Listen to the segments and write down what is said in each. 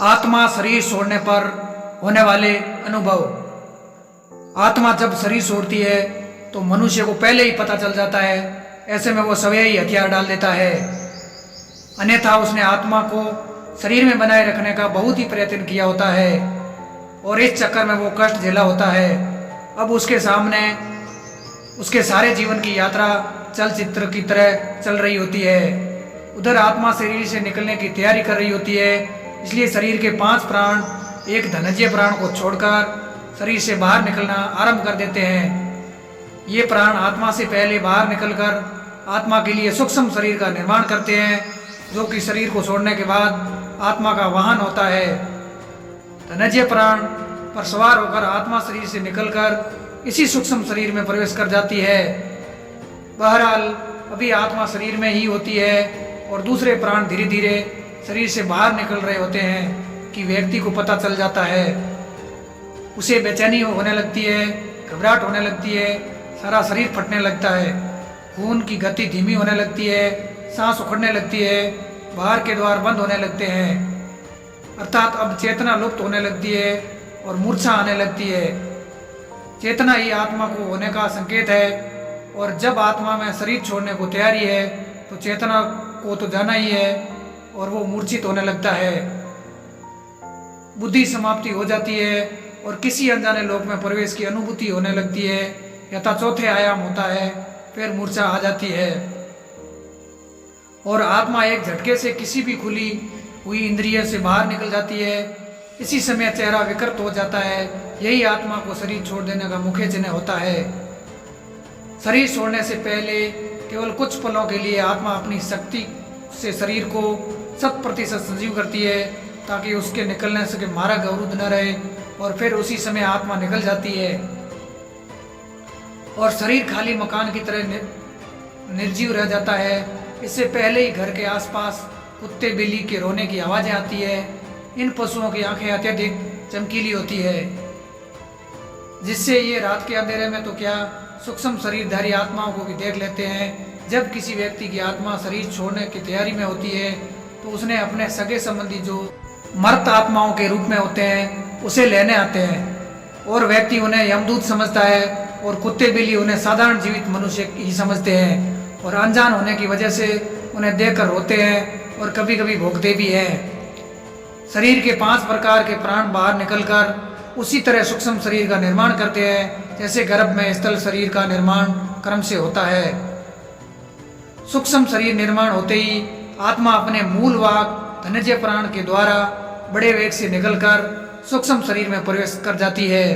आत्मा शरीर छोड़ने पर होने वाले अनुभव। आत्मा जब शरीर छोड़ती है तो मनुष्य को पहले ही पता चल जाता है। ऐसे में वो स्वयं ही हथियार डाल देता है, अन्यथा उसने आत्मा को शरीर में बनाए रखने का बहुत ही प्रयत्न किया होता है और इस चक्कर में वो कष्ट झेला होता है। अब उसके सामने उसके सारे जीवन की यात्रा चलचित्र की तरह चल रही होती है। उधर आत्मा शरीर से निकलने की तैयारी कर रही होती है। इसलिए शरीर के 5 प्राण एक धनंजय प्राण को छोड़कर शरीर से बाहर निकलना आरंभ कर देते हैं। ये प्राण आत्मा से पहले बाहर निकलकर आत्मा के लिए सूक्ष्म शरीर का निर्माण करते हैं, जो कि शरीर को छोड़ने के बाद आत्मा का वाहन होता है। धनंजय प्राण पर सवार होकर आत्मा शरीर से निकलकर इसी सूक्ष्म शरीर में प्रवेश कर जाती है। बहरहाल अभी आत्मा शरीर में ही होती है और दूसरे प्राण धीरे धीरे शरीर से बाहर निकल रहे होते हैं कि व्यक्ति को पता चल जाता है। उसे बेचैनी होने लगती है, घबराहट होने लगती है, सारा शरीर फटने लगता है, खून की गति धीमी होने लगती है, सांस उखड़ने लगती है, बाहर के द्वार बंद होने लगते हैं, अर्थात अब चेतना लुप्त होने लगती है और मूर्छा आने लगती है। चेतना ही आत्मा को होने का संकेत है और जब आत्मा में शरीर छोड़ने को तैयारी है तो चेतना को तो जाना ही है और वो मूर्छित होने लगता है। बुद्धि समाप्ति हो जाती है और किसी अनजाने लोक में प्रवेश की अनुभूति होने लगती है, यथा चौथे आयाम होता है, फिर मूर्छा आ जाती है और आत्मा एक झटके से किसी भी खुली हुई इंद्रिय से बाहर निकल जाती है। इसी समय चेहरा विकृत हो जाता है। यही आत्मा को शरीर छोड़ देने का मुख्य चिन्ह होता है। शरीर छोड़ने से पहले केवल कुछ पलों के लिए आत्मा अपनी शक्ति से शरीर को 100% सजीव करती है, ताकि उसके निकलने से मार्ग अवरुद्ध न रहे, और फिर उसी समय आत्मा निकल जाती है और शरीर खाली मकान की तरह निर्जीव रह जाता है। इससे पहले ही घर के आसपास कुत्ते बिल्ली के रोने की आवाज़ें आती है। इन पशुओं की आंखें अत्यधिक चमकीली होती है, जिससे ये रात के अंधेरे में तो क्या सूक्ष्म शरीरधारी आत्माओं को भी देख लेते हैं। जब किसी व्यक्ति की आत्मा शरीर छोड़ने की तैयारी में होती है तो उसने अपने सगे संबंधी जो मर्त आत्माओं के रूप में होते हैं उसे लेने आते हैं और व्यक्ति उन्हें यमदूत समझता है और कुत्ते बिल्ली उन्हें साधारण जीवित मनुष्य ही समझते हैं और अनजान होने की वजह से उन्हें देखकर रोते हैं और कभी कभी भोंकते भी हैं। शरीर के 5 प्रकार के प्राण बाहर निकलकर उसी तरह सूक्ष्म शरीर का निर्माण करते हैं, जैसे गर्भ में स्थल शरीर का निर्माण क्रम से होता है। सूक्ष्म शरीर निर्माण होते ही आत्मा अपने मूल वाक धनंजय प्राण के द्वारा बड़े वेग से निकलकर सूक्ष्म शरीर में प्रवेश कर जाती है।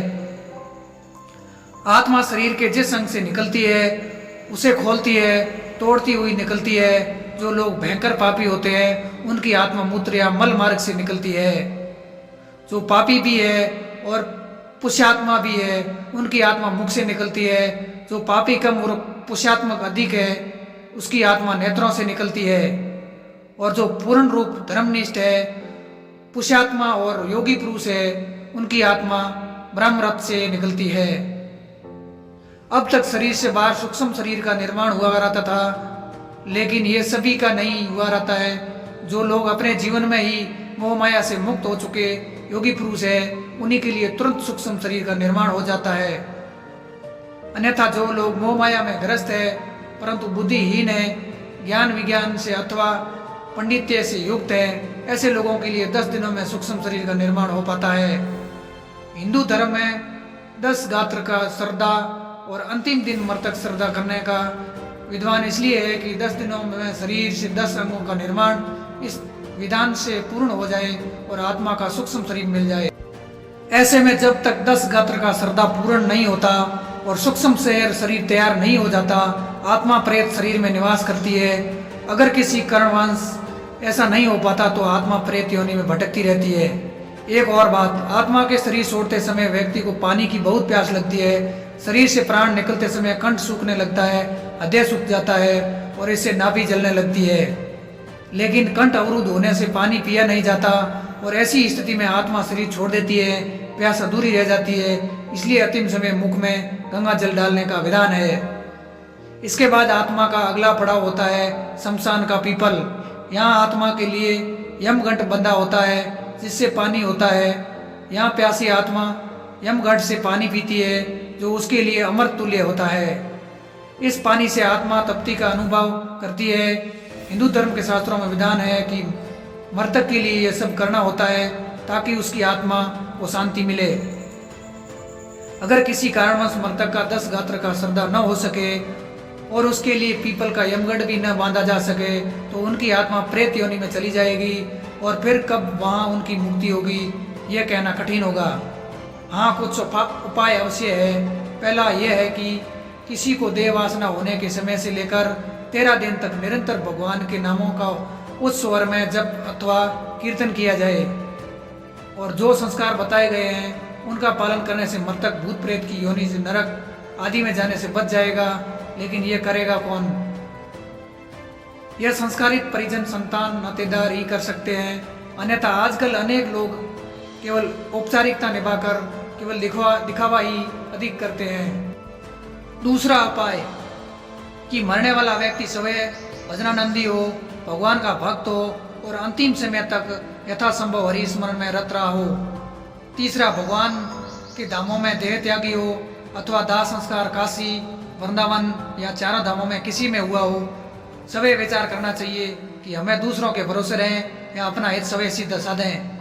आत्मा शरीर के जिस अंग से निकलती है उसे खोलती है, तोड़ती हुई निकलती है। जो लोग भयंकर पापी होते हैं उनकी आत्मा मूत्र या मल मार्ग से निकलती है। जो पापी भी है और पुष्यात्मा भी है उनकी आत्मा मुख से निकलती है। जो पापी कम और पुष्यात्मक अधिक है उसकी आत्मा नेत्रों से निकलती है। और जो पूर्ण रूप धर्मनिष्ठ है, पुष्यात्मा और योगी पुरुष है, उनकी आत्मा ब्रह्मरथ से निकलती है। अब तक शरीर से बाहर सूक्ष्म शरीर का निर्माण हुआ रहता था, लेकिन ये सभी का नहीं हुआ रहता है। जो लोग अपने जीवन में ही मोह माया से मुक्त हो चुके योगी पुरुष है उन्हीं के लिए तुरंत सूक्ष्म शरीर का निर्माण हो जाता है। अन्यथा जो लोग मोह माया में ग्रस्त है परंतु बुद्धिहीन है, ज्ञान विज्ञान से अथवा पंडित्य से युक्त है, ऐसे लोगों के लिए 10 दिनों में सूक्ष्म शरीर का निर्माण हो पाता है। हिंदू धर्म में 10 गात्र का श्रद्धा और अंतिम दिन मृतक श्रद्धा करने का विद्वान इसलिए है कि 10 दिनों में शरीर से 10 अंगों का निर्माण इस विधान से पूर्ण हो जाए और आत्मा का सूक्ष्म शरीर मिल जाए। ऐसे में जब तक 10 गात्र का श्रद्धा पूर्ण नहीं होता और सूक्ष्म शरीर तैयार नहीं हो जाता, आत्मा प्रेत शरीर में निवास करती है। अगर किसी कारणवश ऐसा नहीं हो पाता तो आत्मा प्रेत योनि में भटकती रहती है। एक और बात, आत्मा के शरीर छोड़ते समय व्यक्ति को पानी की बहुत प्यास लगती है। शरीर से प्राण निकलते समय कंठ सूखने लगता है, हृदय सूख जाता है और इससे नाभि जलने लगती है। लेकिन कंठ अवरुद्ध होने से पानी पिया नहीं जाता और ऐसी स्थिति में आत्मा शरीर छोड़ देती है, प्यास अधूरी रह जाती है। इसलिए अंतिम समय मुख में गंगा जल डालने का विधान है। इसके बाद आत्मा का अगला पड़ाव होता है शमशान का पीपल। यहाँ आत्मा के लिए यमघंट बंधा होता है। जिससे पानी होता है। यहाँ प्यासी आत्मा यमगढ़ से पानी पीती है जो उसके लिए अमृत तुल्य होता है। इस पानी से आत्मा तृप्ति का अनुभव करती है। हिंदू धर्म के शास्त्रों में विधान है कि मृतक के लिए यह सब करना होता है ताकि उसकी आत्मा को शांति मिले। अगर किसी कारणवश मृतक का 10 गात्र का श्रद्धा न हो सके और उसके लिए पीपल का यमगढ़ भी न बांधा जा सके तो उनकी आत्मा प्रेत योनि में चली जाएगी और फिर कब वहाँ उनकी मुक्ति होगी यह कहना कठिन होगा। हाँ, कुछ उपाय अवश्य है। पहला यह है कि किसी को देह वासना होने के समय से लेकर 13 दिन तक निरंतर भगवान के नामों का उच्च स्वर में जप अथवा कीर्तन किया जाए और जो संस्कार बताए गए हैं उनका पालन करने से मृतक भूत प्रेत की योनि से नरक आदि में जाने से बच जाएगा। लेकिन यह करेगा कौन? यह संस्कारित परिजन संतान नातेदार ही कर सकते हैं। अन्यथा आजकल अनेक लोग केवल औपचारिकता निभाकर केवल दिखावा ही अधिक करते हैं। दूसरा उपाय कि मरने वाला व्यक्ति स्वयं भजनानंदी हो, भगवान का भक्त हो और अंतिम समय तक यथासंभव हरि स्मरण में रत रहा हो। तीसरा, भगवान के धामों में देह त्यागी हो अथवा दाह संस्कार काशी, वृंदावन या चारों धामों में किसी में हुआ हो। सवे विचार करना चाहिए कि हमें दूसरों के भरोसे रहें या अपना हित सवे सिद्ध साधें।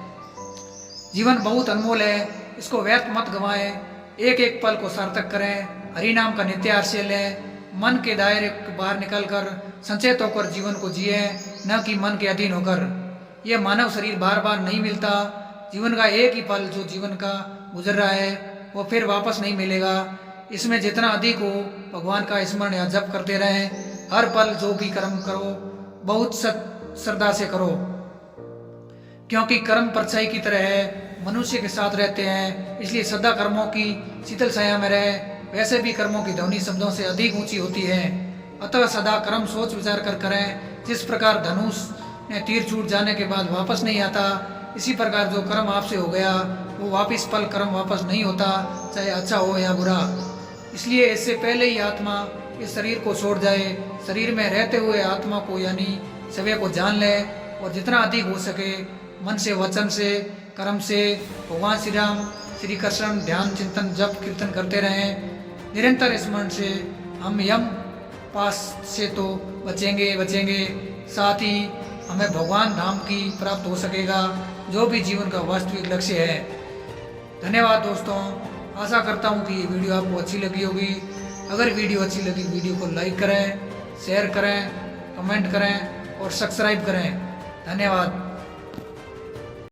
जीवन बहुत अनमोल है, इसको व्यर्थ मत गंवाएं। एक एक पल को सार्थक करें, हरि नाम का नित्य आश्रय लें, मन के दायरे के बाहर निकलकर संचेत होकर जीवन को जिए, न कि मन के अधीन होकर। यह मानव शरीर बार बार नहीं मिलता। जीवन का एक ही पल जो जीवन का गुजर रहा है वो फिर वापस नहीं मिलेगा। इसमें जितना अधिक हो भगवान का स्मरण या जप करते रहें। हर पल जो भी कर्म करो बहुत श्रद्धा से करो, क्योंकि कर्म परछाई की तरह है, मनुष्य के साथ रहते हैं। इसलिए सदा कर्मों की शीतल छाया में रहे। वैसे भी कर्मों की ध्वनि शब्दों से अधिक ऊंची होती है। अतः सदा कर्म सोच विचार कर करें। जिस प्रकार धनुष में तीर छूट जाने के बाद वापस नहीं आता, इसी प्रकार जो कर्म आपसे हो गया वो वापिस पल कर्म वापस नहीं होता, चाहे अच्छा हो या बुरा। इसलिए इससे पहले ही आत्मा इस शरीर को छोड़ जाए, शरीर में रहते हुए आत्मा को यानी सवे को जान ले और जितना अधिक हो सके मन से, वचन से, कर्म से भगवान श्री राम श्री कृष्ण ध्यान चिंतन जप कीर्तन करते रहें। निरंतर स्मरण से हम यम पास से तो बचेंगे, साथ ही हमें भगवान धाम की प्राप्त हो सकेगा, जो भी जीवन का वास्तविक लक्ष्य है। धन्यवाद दोस्तों, आशा करता हूँ कि ये वीडियो आपको अच्छी लगी होगी। अगर वीडियो अच्छी लगी वीडियो को लाइक करें, शेयर करें, कमेंट करें और सब्सक्राइब करें। धन्यवाद।